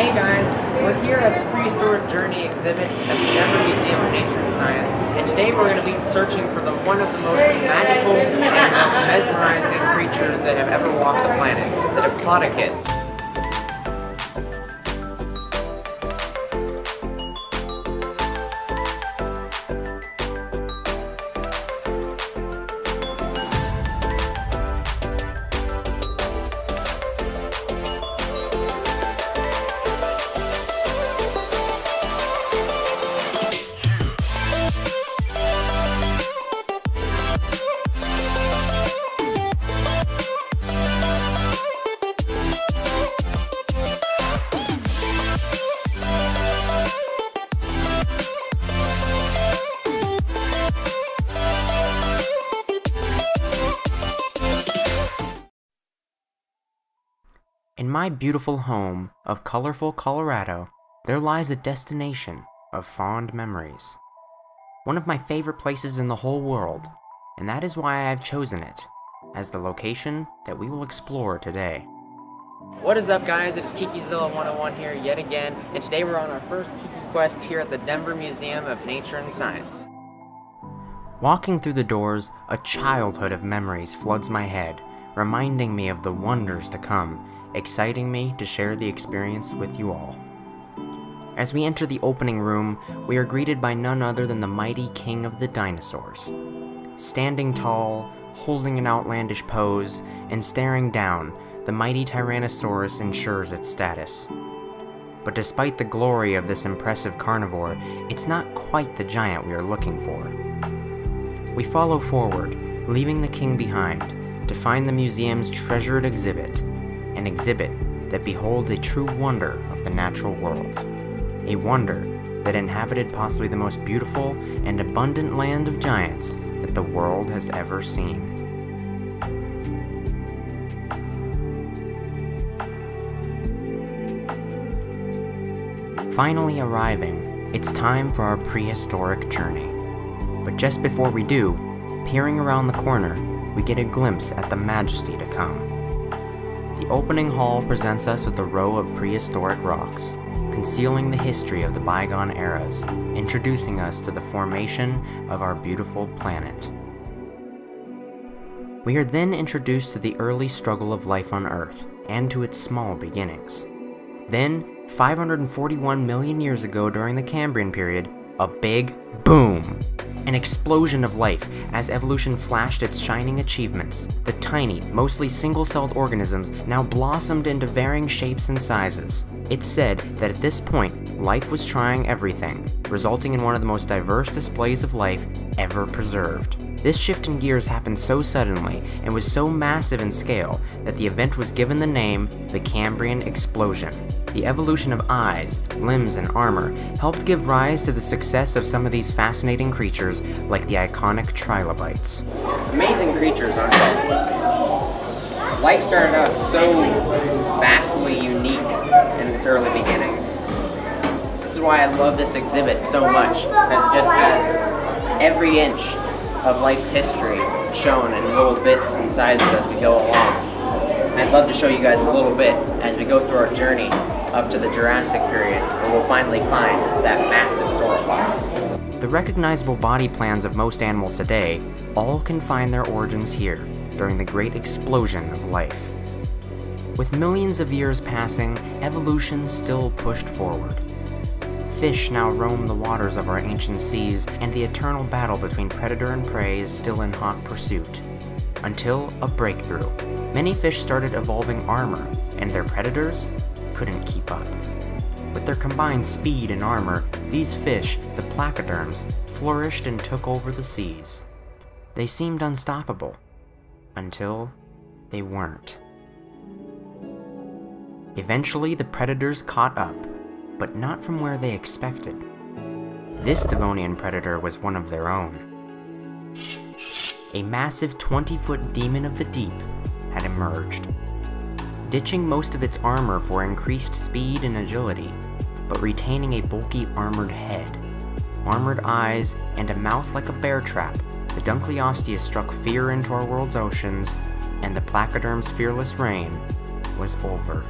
Hey guys, we're here at the Prehistoric Journey exhibit at the Denver Museum of Nature and Science, and today we're going to be searching for one of the most magical and most mesmerizing creatures that have ever walked the planet, the Diplodocus. In my beautiful home of colorful Colorado, there lies a destination of fond memories. One of my favorite places in the whole world, and that is why I have chosen it as the location that we will explore today. What is up guys, it is Kiki-Zilla 101 here yet again, and today we're on our first Kiki-Quest here at the Denver Museum of Nature and Science. Walking through the doors, a childhood of memories floods my head, reminding me of the wonders to come, exciting me to share the experience with you all. As we enter the opening room, we are greeted by none other than the mighty king of the dinosaurs. Standing tall, holding an outlandish pose, and staring down, the mighty Tyrannosaurus ensures its status. But despite the glory of this impressive carnivore, it's not quite the giant we are looking for. We follow forward, leaving the king behind, to find the museum's treasured exhibit, an exhibit that beholds a true wonder of the natural world. A wonder that inhabited possibly the most beautiful and abundant land of giants that the world has ever seen. Finally arriving, it's time for our prehistoric journey. But just before we do, peering around the corner, we get a glimpse at the Majesty to come. The opening hall presents us with a row of prehistoric rocks, concealing the history of the bygone eras, introducing us to the formation of our beautiful planet. We are then introduced to the early struggle of life on Earth, and to its small beginnings. Then, 541 million years ago during the Cambrian period, a big boom! An explosion of life as evolution flashed its shining achievements. The tiny, mostly single-celled organisms now blossomed into varying shapes and sizes. It's said that at this point, life was trying everything, resulting in one of the most diverse displays of life ever preserved. This shift in gears happened so suddenly and was so massive in scale that the event was given the name the Cambrian Explosion. The evolution of eyes, limbs, and armor helped give rise to the success of some of these fascinating creatures like the iconic trilobites. Amazing creatures, aren't they? Life started out so vastly unique in its early beginnings. This is why I love this exhibit so much, because it just has every inch of life's history shown in little bits and sizes as we go along. And I'd love to show you guys a little bit as we go through our journey up to the Jurassic period, where we'll finally find that massive sauropod. The recognizable body plans of most animals today all can find their origins here during the great explosion of life. With millions of years passing, evolution still pushed forward. Fish now roam the waters of our ancient seas, and the eternal battle between predator and prey is still in hot pursuit. Until a breakthrough. Many fish started evolving armor, and their predators couldn't keep up. With their combined speed and armor, these fish, the placoderms, flourished and took over the seas. They seemed unstoppable, until they weren't. Eventually, the predators caught up, but not from where they expected. This Devonian predator was one of their own. A massive 20-foot demon of the deep had emerged, ditching most of its armor for increased speed and agility, but retaining a bulky armored head, armored eyes, and a mouth like a bear trap. The Dunkleosteus struck fear into our world's oceans, and the placoderm's fearless reign was over.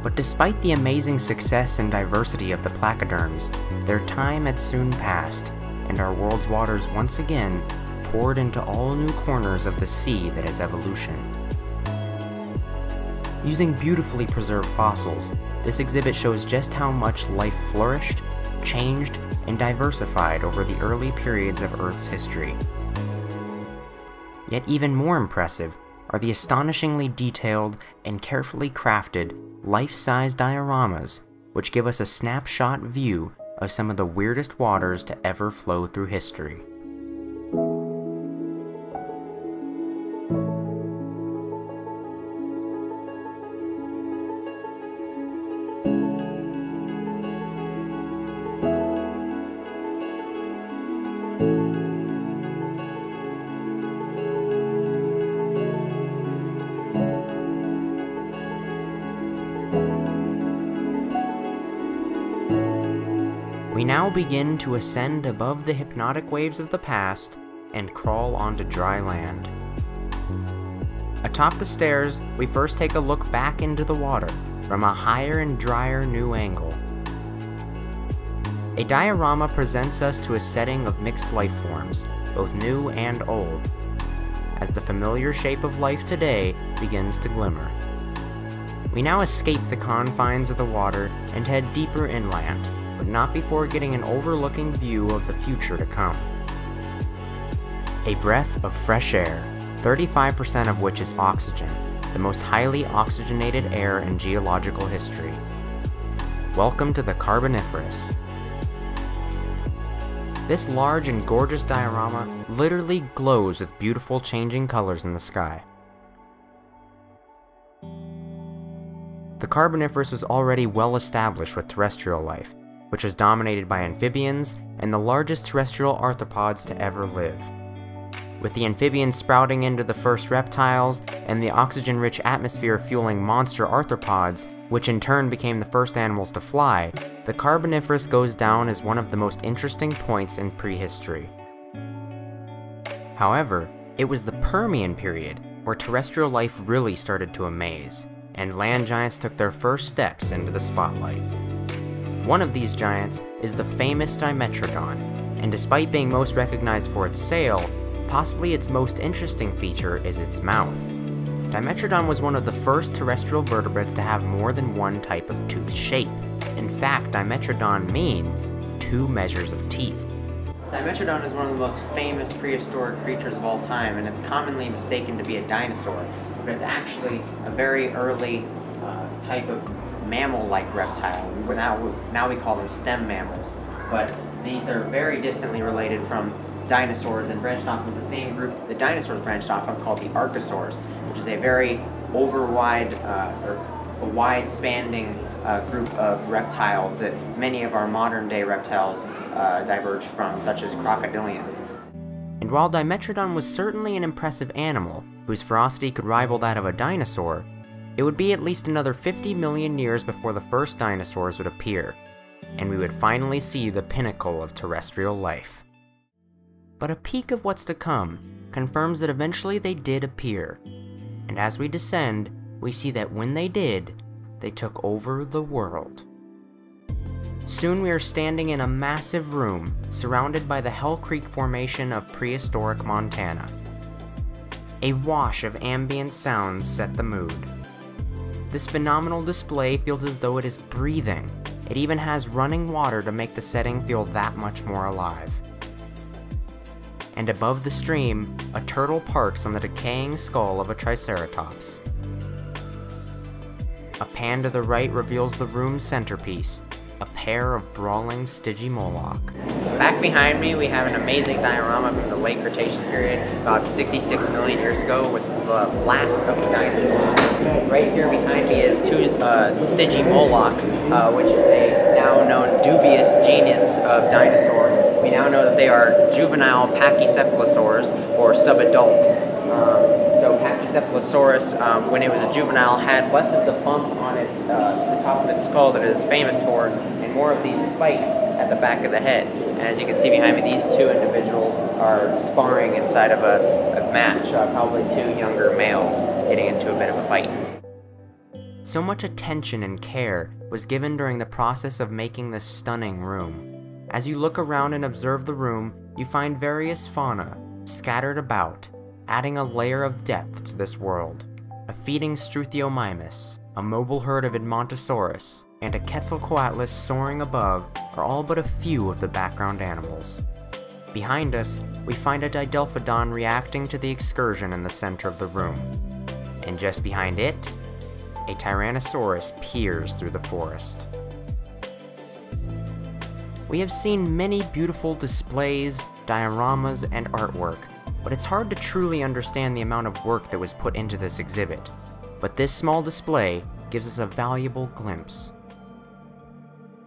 But despite the amazing success and diversity of the placoderms, their time had soon passed, and our world's waters once again poured into all new corners of the sea that is evolution. Using beautifully preserved fossils, this exhibit shows just how much life flourished, changed, and diversified over the early periods of Earth's history. Yet even more impressive are the astonishingly detailed and carefully crafted life-size dioramas, which give us a snapshot view of some of the weirdest waters to ever flow through history. We now begin to ascend above the hypnotic waves of the past and crawl onto dry land. Atop the stairs, we first take a look back into the water from a higher and drier new angle. A diorama presents us to a setting of mixed life forms, both new and old, as the familiar shape of life today begins to glimmer. We now escape the confines of the water and head deeper inland, but not before getting an overlooking view of the future to come. A breath of fresh air, 35% of which is oxygen, the most highly oxygenated air in geological history. Welcome to the Carboniferous. This large and gorgeous diorama literally glows with beautiful changing colors in the sky. The Carboniferous was already well established with terrestrial life, which was dominated by amphibians and the largest terrestrial arthropods to ever live. With the amphibians sprouting into the first reptiles, and the oxygen-rich atmosphere fueling monster arthropods, which in turn became the first animals to fly, the Carboniferous goes down as one of the most interesting points in prehistory. However, it was the Permian period where terrestrial life really started to amaze, and land giants took their first steps into the spotlight. One of these giants is the famous Dimetrodon, and despite being most recognized for its sail, possibly its most interesting feature is its mouth. Dimetrodon was one of the first terrestrial vertebrates to have more than one type of tooth shape. In fact, Dimetrodon means 2 measures of teeth. Dimetrodon is one of the most famous prehistoric creatures of all time, and it's commonly mistaken to be a dinosaur, but it's actually a very early type of mammal-like reptile. Now we call them stem mammals, but these are very distantly related from dinosaurs and branched off of the same group that the dinosaurs branched off of, called the archosaurs, which is a very a wide-spanning group of reptiles that many of our modern-day reptiles diverged from, such as crocodilians. And while Dimetrodon was certainly an impressive animal, whose ferocity could rival that of a dinosaur, it would be at least another 50 million years before the first dinosaurs would appear, and we would finally see the pinnacle of terrestrial life. But a peek of what's to come confirms that eventually they did appear, and as we descend, we see that when they did, they took over the world. Soon we are standing in a massive room surrounded by the Hell Creek Formation of prehistoric Montana. A wash of ambient sounds set the mood. This phenomenal display feels as though it is breathing. It even has running water to make the setting feel that much more alive. And above the stream, a turtle parks on the decaying skull of a Triceratops. A pan to the right reveals the room's centerpiece, a pair of brawling Stygimoloch. Back behind me, we have an amazing diorama from the late Cretaceous period, about 66 million years ago, with the last of the dinosaurs. Right here behind me is 2 Stygimoloch, which is a now known dubious genus of dinosaur. We now know that they are juvenile pachycephalosaurs, or subadults. So Pachycephalosaurus, when it was a juvenile, had less of the bump on its the top of its skull that it is famous for, and more of these spikes at the back of the head. And as you can see behind me, these 2 individuals are sparring inside of a match, probably 2 younger males getting into a bit of a fight. So much attention and care was given during the process of making this stunning room. As you look around and observe the room, you find various fauna scattered about, adding a layer of depth to this world. A feeding Struthiomimus, a mobile herd of Edmontosaurus, and a Quetzalcoatlus soaring above are all but a few of the background animals. Behind us, we find a Didelphodon reacting to the excursion in the center of the room. And just behind it, a Tyrannosaurus peers through the forest. We have seen many beautiful displays, dioramas, and artwork, but it's hard to truly understand the amount of work that was put into this exhibit. But this small display gives us a valuable glimpse.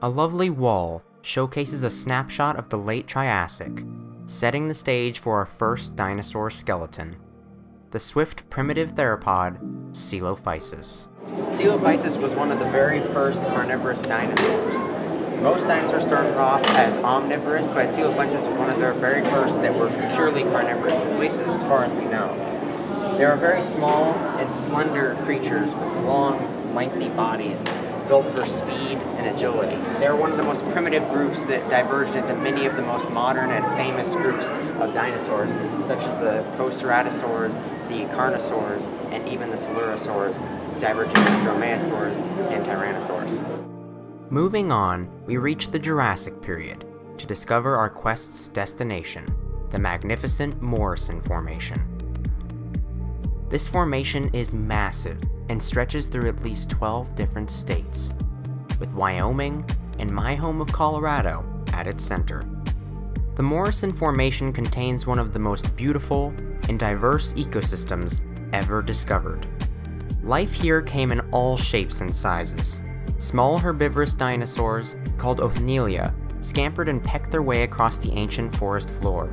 A lovely wall showcases a snapshot of the late Triassic, setting the stage for our first dinosaur skeleton, the swift primitive theropod, Coelophysis. Coelophysis was one of the very first carnivorous dinosaurs. Most dinosaurs started off as omnivorous, but Coelophysis was one of the very first that were purely carnivorous, at least as far as we know. They are very small and slender creatures with long, lengthy bodies, built for speed and agility. They are one of the most primitive groups that diverged into many of the most modern and famous groups of dinosaurs, such as the Proceratosaurs, the Carnosaurs, and even the Coelurosaurs, diverging into Dromaeosaurs and Tyrannosaurs. Moving on, we reach the Jurassic period to discover our quest's destination, the magnificent Morrison Formation. This formation is massive and stretches through at least 12 different states, with Wyoming and my home of Colorado at its center. The Morrison Formation contains one of the most beautiful and diverse ecosystems ever discovered. Life here came in all shapes and sizes. Small herbivorous dinosaurs, called Othnielia, scampered and pecked their way across the ancient forest floor.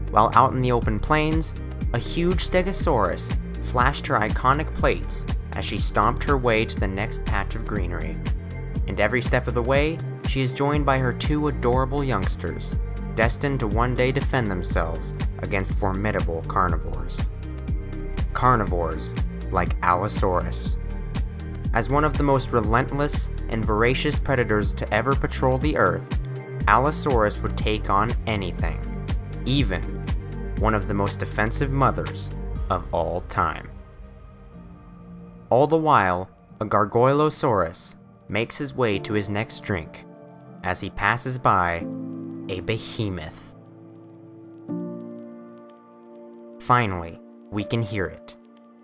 While out in the open plains, a huge Stegosaurus flashed her iconic plates as she stomped her way to the next patch of greenery. And every step of the way, she is joined by her two adorable youngsters, destined to one day defend themselves against formidable carnivores. Carnivores like Allosaurus. As one of the most relentless and voracious predators to ever patrol the Earth, Allosaurus would take on anything, even one of the most defensive mothers of all time. All the while, a Gargoylosaurus makes his way to his next drink as he passes by a behemoth. Finally, we can hear it,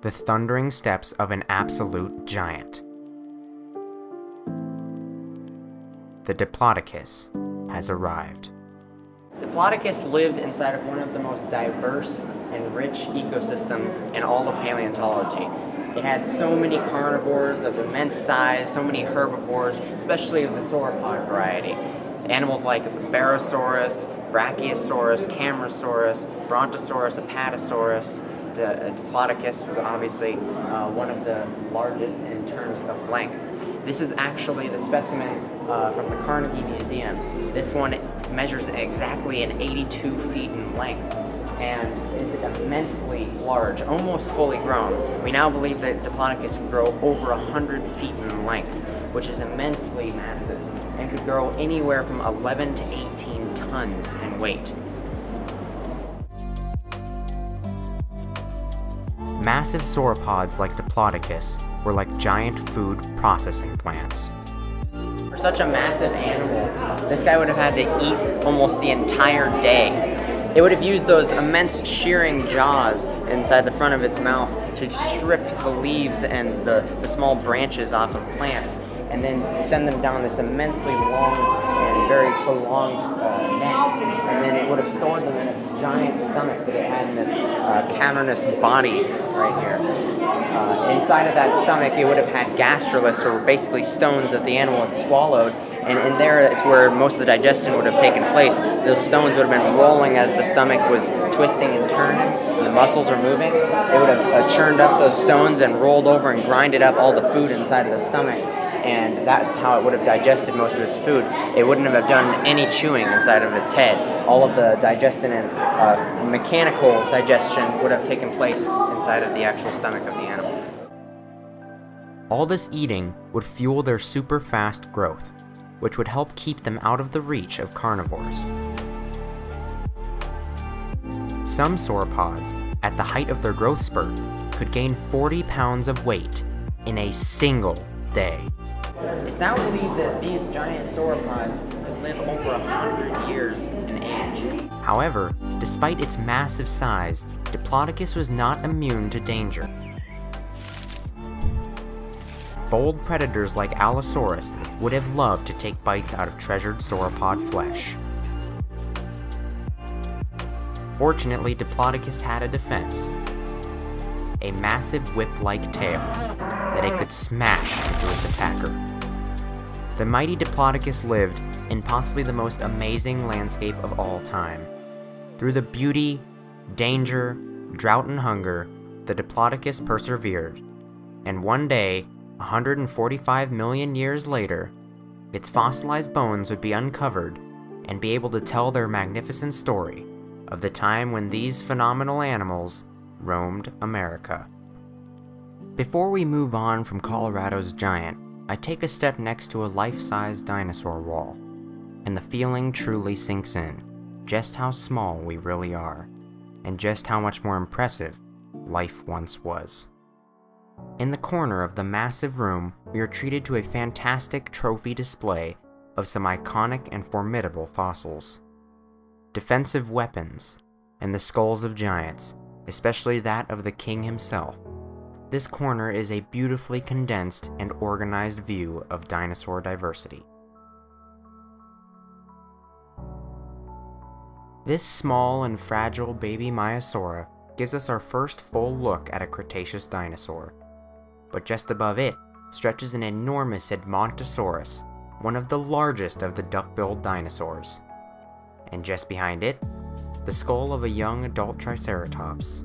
the thundering steps of an absolute giant. The Diplodocus has arrived. Diplodocus lived inside of one of the most diverse and rich ecosystems in all of paleontology. It had so many carnivores of immense size, so many herbivores, especially of the sauropod variety. Animals like Barosaurus, Brachiosaurus, Cambrian, Brontosaurus, Apatosaurus. The Diplodocus was obviously one of the largest in terms of length. This is actually the specimen from the Carnegie Museum. This one measures exactly 82 feet in length and is immensely large, almost fully grown. We now believe that Diplodocus can grow over 100 feet in length, which is immensely massive, and could grow anywhere from 11 to 18 tons in weight. Massive sauropods like Diplodocus were like giant food processing plants. For such a massive animal, this guy would have had to eat almost the entire day. It would have used those immense shearing jaws inside the front of its mouth to strip the leaves and the small branches off of plants, and then send them down this immensely long and very prolonged neck, and then it would have stored them in this giant stomach that it had in this cavernous body right here. Inside of that stomach, it would have had gastroliths, or basically stones that the animal had swallowed, and in there, it's where most of the digestion would have taken place. Those stones would have been rolling as the stomach was twisting and turning, and the muscles are moving. It would have churned up those stones and rolled over and grinded up all the food inside of the stomach, and that's how it would have digested most of its food. It wouldn't have done any chewing inside of its head. All of the digestion and mechanical digestion would have taken place inside of the actual stomach of the animal. All this eating would fuel their super fast growth, which would help keep them out of the reach of carnivores. Some sauropods, at the height of their growth spurt, could gain 40 pounds of weight in a single day. It's now believed that these giant sauropods could live over 100 years in age. However, despite its massive size, Diplodocus was not immune to danger. Bold predators like Allosaurus would have loved to take bites out of treasured sauropod flesh. Fortunately, Diplodocus had a defense: a massive whip-like tail that it could smash into its attacker. The mighty Diplodocus lived in possibly the most amazing landscape of all time. Through the beauty, danger, drought, and hunger, the Diplodocus persevered, and one day, 145 million years later, its fossilized bones would be uncovered and be able to tell their magnificent story of the time when these phenomenal animals roamed America. Before we move on from Colorado's giant, I take a step next to a life-size dinosaur wall, and the feeling truly sinks in just how small we really are, and just how much more impressive life once was. In the corner of the massive room, we are treated to a fantastic trophy display of some iconic and formidable fossils. Defensive weapons, and the skulls of giants, especially that of the king himself. This corner is a beautifully condensed and organized view of dinosaur diversity. This small and fragile baby Maiasaura gives us our first full look at a Cretaceous dinosaur. But just above it stretches an enormous Edmontosaurus, one of the largest of the duck-billed dinosaurs. And just behind it, the skull of a young adult Triceratops.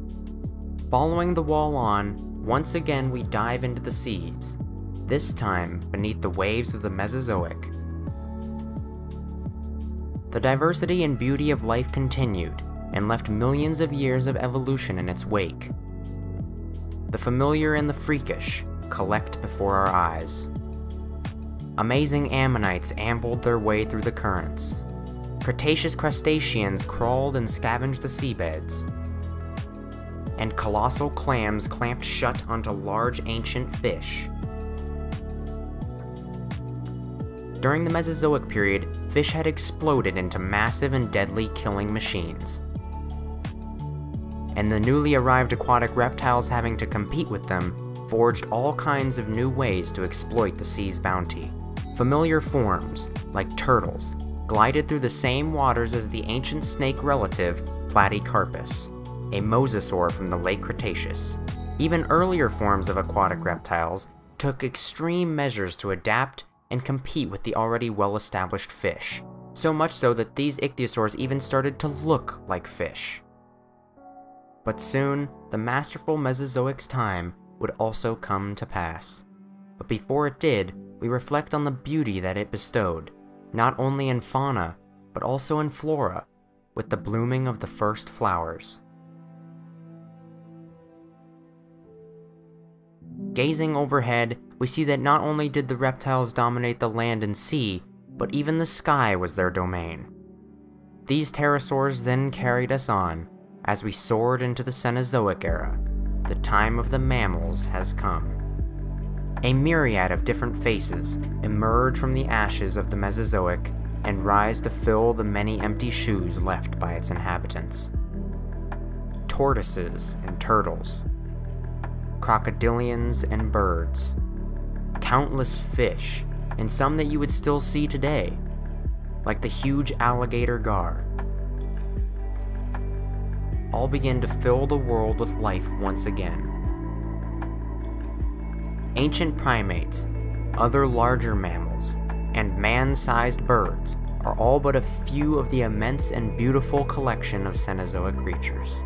Following the wall on, once again we dive into the seas, this time beneath the waves of the Mesozoic. The diversity and beauty of life continued, and left millions of years of evolution in its wake. The familiar and the freakish collect before our eyes. Amazing ammonites ambled their way through the currents. Cretaceous crustaceans crawled and scavenged the seabeds. And colossal clams clamped shut onto large ancient fish. During the Mesozoic period, fish had exploded into massive and deadly killing machines. And the newly arrived aquatic reptiles having to compete with them forged all kinds of new ways to exploit the sea's bounty. Familiar forms, like turtles, glided through the same waters as the ancient snake relative Platycarpus, a mosasaur from the late Cretaceous. Even earlier forms of aquatic reptiles took extreme measures to adapt and compete with the already well-established fish, so much so that these ichthyosaurs even started to look like fish. But soon, the masterful Mesozoic's time would also come to pass. But before it did, we reflect on the beauty that it bestowed, not only in fauna, but also in flora, with the blooming of the first flowers. Gazing overhead, we see that not only did the reptiles dominate the land and sea, but even the sky was their domain. These pterosaurs then carried us on, as we soared into the Cenozoic era. The time of the mammals has come. A myriad of different faces emerge from the ashes of the Mesozoic and rise to fill the many empty shoes left by its inhabitants. Tortoises and turtles, crocodilians and birds, countless fish, and some that you would still see today, like the huge alligator gar, all begin to fill the world with life once again. Ancient primates, other larger mammals, and man-sized birds are all but a few of the immense and beautiful collection of Cenozoic creatures.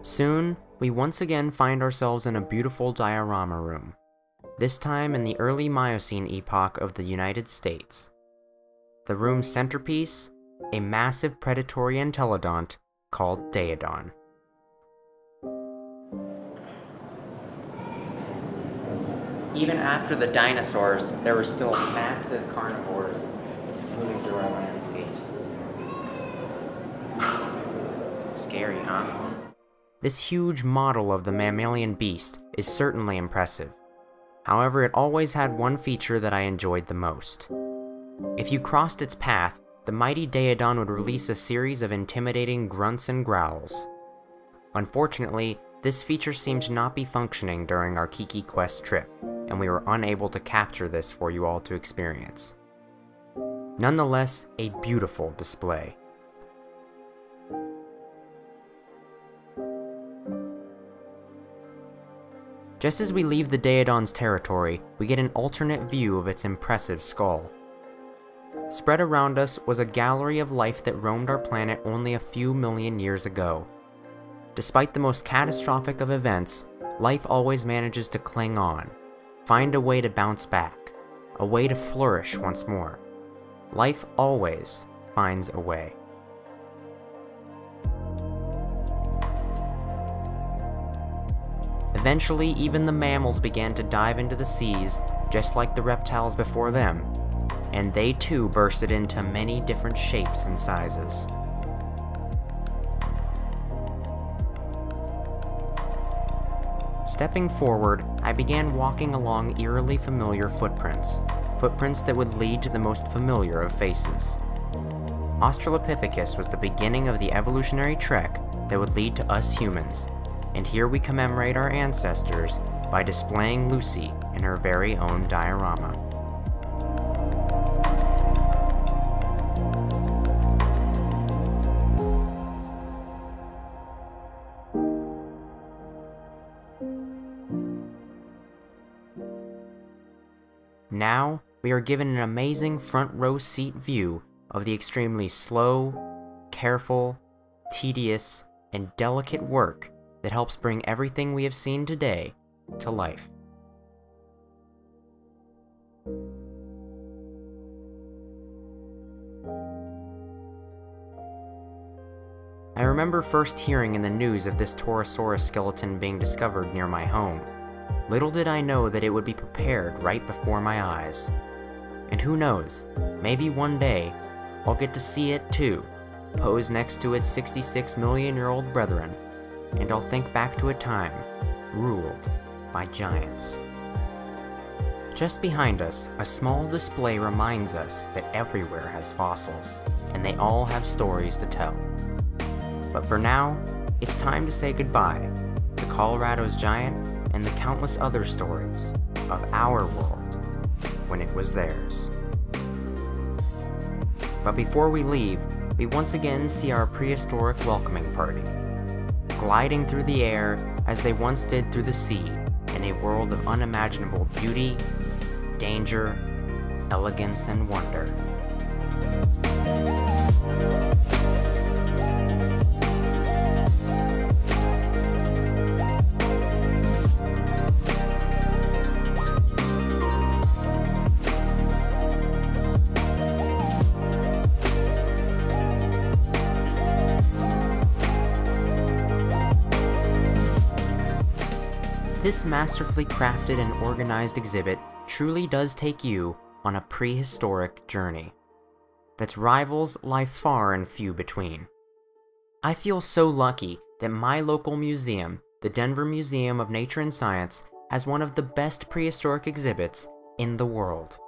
Soon, we once again find ourselves in a beautiful diorama room, this time in the early Miocene epoch of the United States. The room's centerpiece, a massive predatory entelodont called Daedon. Even after the dinosaurs, there were still massive carnivores moving through our landscapes. Scary, huh? This huge model of the mammalian beast is certainly impressive. However, it always had one feature that I enjoyed the most. If you crossed its path, the mighty Daedon would release a series of intimidating grunts and growls. Unfortunately, this feature seemed to not be functioning during our Kiki-Quest trip, and we were unable to capture this for you all to experience. Nonetheless, a beautiful display. Just as we leave the Daedon's territory, we get an alternate view of its impressive skull. Spread around us was a gallery of life that roamed our planet only a few million years ago. Despite the most catastrophic of events, life always manages to cling on, find a way to bounce back, a way to flourish once more. Life always finds a way. Eventually, even the mammals began to dive into the seas, just like the reptiles before them, and they too bursted into many different shapes and sizes. Stepping forward, I began walking along eerily familiar footprints that would lead to the most familiar of faces. Australopithecus was the beginning of the evolutionary trek that would lead to us humans, and here we commemorate our ancestors by displaying Lucy in her very own diorama. Now, we are given an amazing front row seat view of the extremely slow, careful, tedious, and delicate work that helps bring everything we have seen today to life. I remember first hearing in the news of this Torosaurus skeleton being discovered near my home. Little did I know that it would be prepared right before my eyes. And who knows, maybe one day, I'll get to see it too, posed next to its 66-million-year-old brethren, and I'll think back to a time ruled by giants. Just behind us, a small display reminds us that everywhere has fossils, and they all have stories to tell. But for now, it's time to say goodbye to Colorado's giant and the countless other stories of our world when it was theirs. But before we leave, we once again see our prehistoric welcoming party, gliding through the air as they once did through the sea in a world of unimaginable beauty, danger, elegance, and wonder. This masterfully crafted and organized exhibit truly does take you on a prehistoric journey that's rivals lie far and few between. I feel so lucky that my local museum, the Denver Museum of Nature and Science, has one of the best prehistoric exhibits in the world.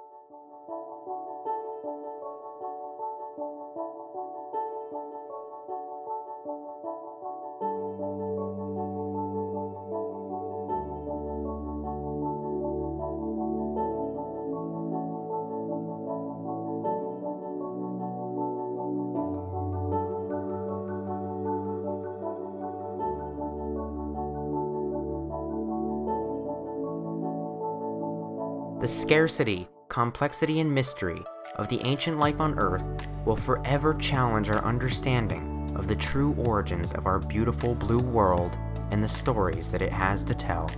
The scarcity, complexity, and mystery of the ancient life on Earth will forever challenge our understanding of the true origins of our beautiful blue world and the stories that it has to tell.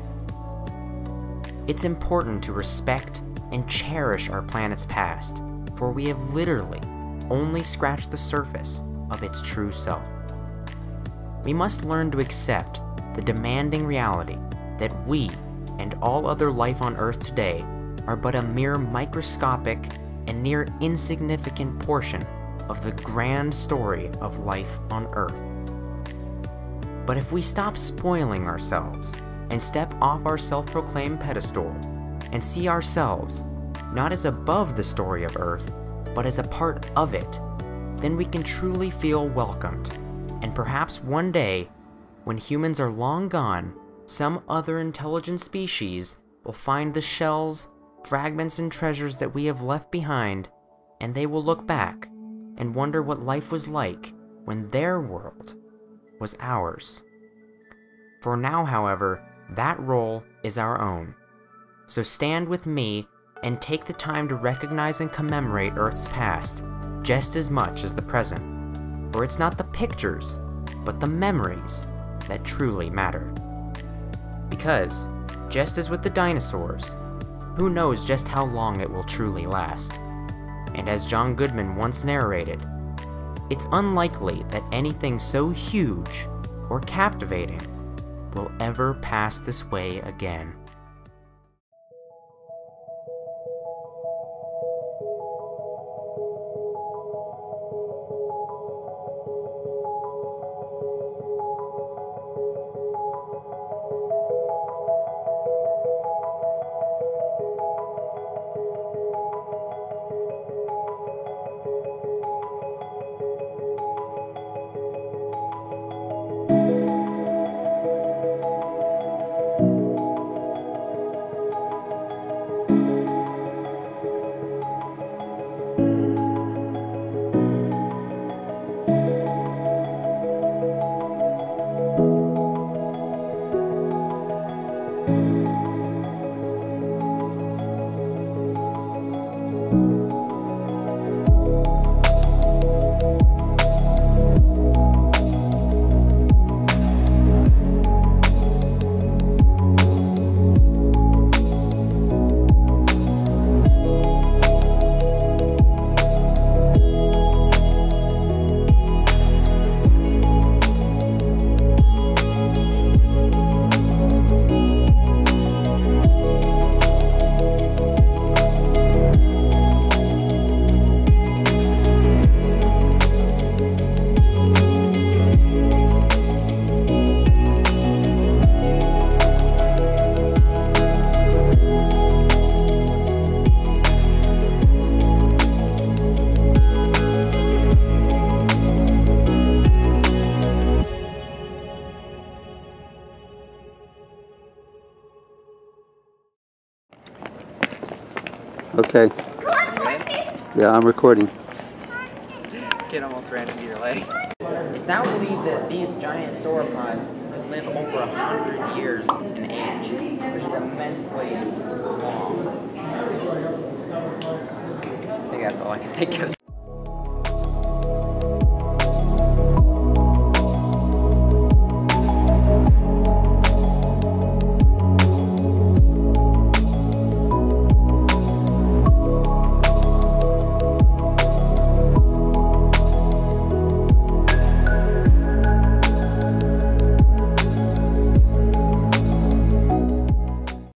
It's important to respect and cherish our planet's past, for we have literally only scratched the surface of its true self. We must learn to accept the demanding reality that we and all other life on Earth today are but a mere microscopic and near insignificant portion of the grand story of life on Earth. But if we stop spoiling ourselves and step off our self-proclaimed pedestal and see ourselves not as above the story of Earth, but as a part of it, then we can truly feel welcomed. And perhaps one day, when humans are long gone, some other intelligent species will find the shells, fragments, and treasures that we have left behind, and they will look back and wonder what life was like when their world was ours. For now, however, that role is our own. So stand with me and take the time to recognize and commemorate Earth's past just as much as the present. For it's not the pictures, but the memories that truly matter. Because, just as with the dinosaurs, who knows just how long it will truly last? And as John Goodman once narrated, it's unlikely that anything so huge or captivating will ever pass this way again. Okay. Yeah, I'm recording. Kid almost ran into your leg. It's now believed that these giant sauropods could live over 100 years in age, which is immensely long. I think that's all I can think of.